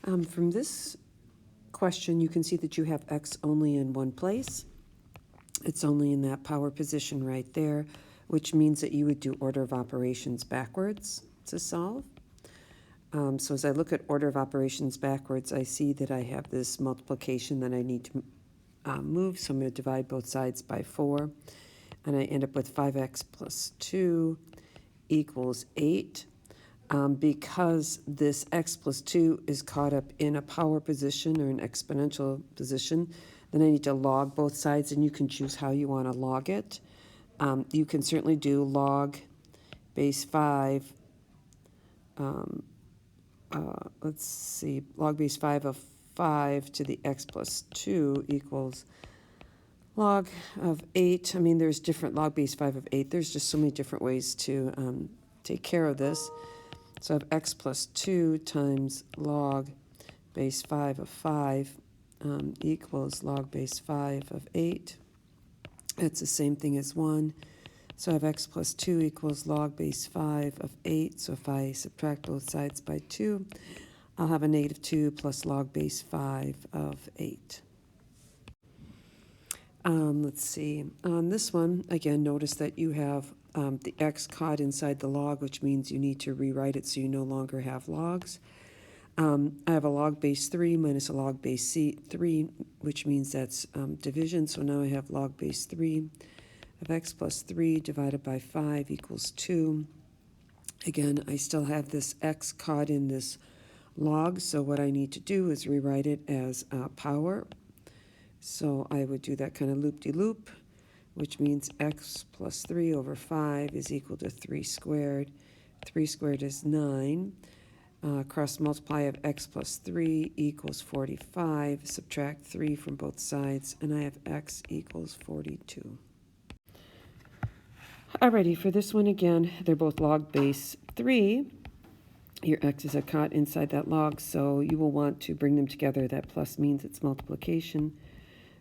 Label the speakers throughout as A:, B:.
A: From this question, you can see that you have x only in one place. It's only in that power position right there, which means that you would do order of operations backwards to solve. So as I look at order of operations backwards, I see that I have this multiplication that I need to move. So I'm going to divide both sides by 4. And I end up with 5x plus 2 equals 8. Because this x plus 2 is caught up in a power position or an exponential position, then I need to log both sides, and you can choose how you want to log it. You can certainly do log base 5. Let's see, log base 5 of 5 to the x plus 2 equals log of 8. I mean, there's different log base 5 of 8. There's just so many different ways to take care of this. So I have x plus 2 times log base 5 of 5 equals log base 5 of 8. It's the same thing as 1. So I have x plus 2 equals log base 5 of 8. So if I subtract both sides by 2, I'll have a negative 2 plus log base 5 of 8. Let's see. On this one, again, notice that you have the x caught inside the log, which means you need to rewrite it so you no longer have logs. I have a log base 3 minus a log base 3, which means that's division. So now I have log base 3 of x plus 3 divided by 5 equals 2. Again, I still have this x caught in this log, so what I need to do is rewrite it as power. So I would do that kind of loop-de-loop, which means x plus 3 over 5 is equal to 3 squared. 3 squared is 9. Cross multiply of x plus 3 equals 45. Subtract 3 from both sides, and I have x equals 42. Alrighty, for this one again, they're both log base 3. Your x's are caught inside that log, so you will want to bring them together. That plus means it's multiplication.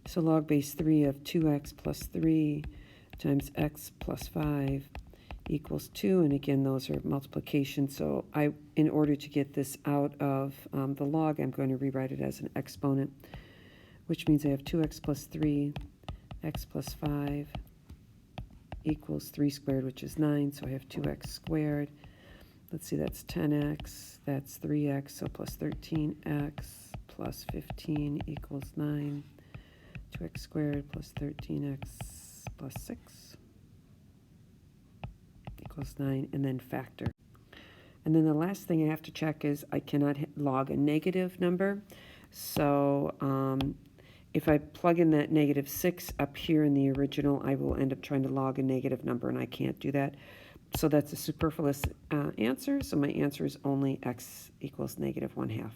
A: So log base 3 of 2x plus 3 times x plus 5 equals 2. And again, those are multiplication. So in order to get this out of the log, I'm going to rewrite it as an exponent, which means I have 2x plus 3, x plus 5 equals 3 squared, which is 9. So I have 2x squared. Let's see, that's 10x. That's 3x, so plus 13x plus 15 equals 9. 2x squared plus 13x plus 6 equals 9, and then factor. And then the last thing I have to check is I cannot log a negative number. So if I plug in that negative 6 up here in the original, I will end up trying to log a negative number, and I can't do that. So that's a superfluous answer. So my answer is only x equals negative 1/2.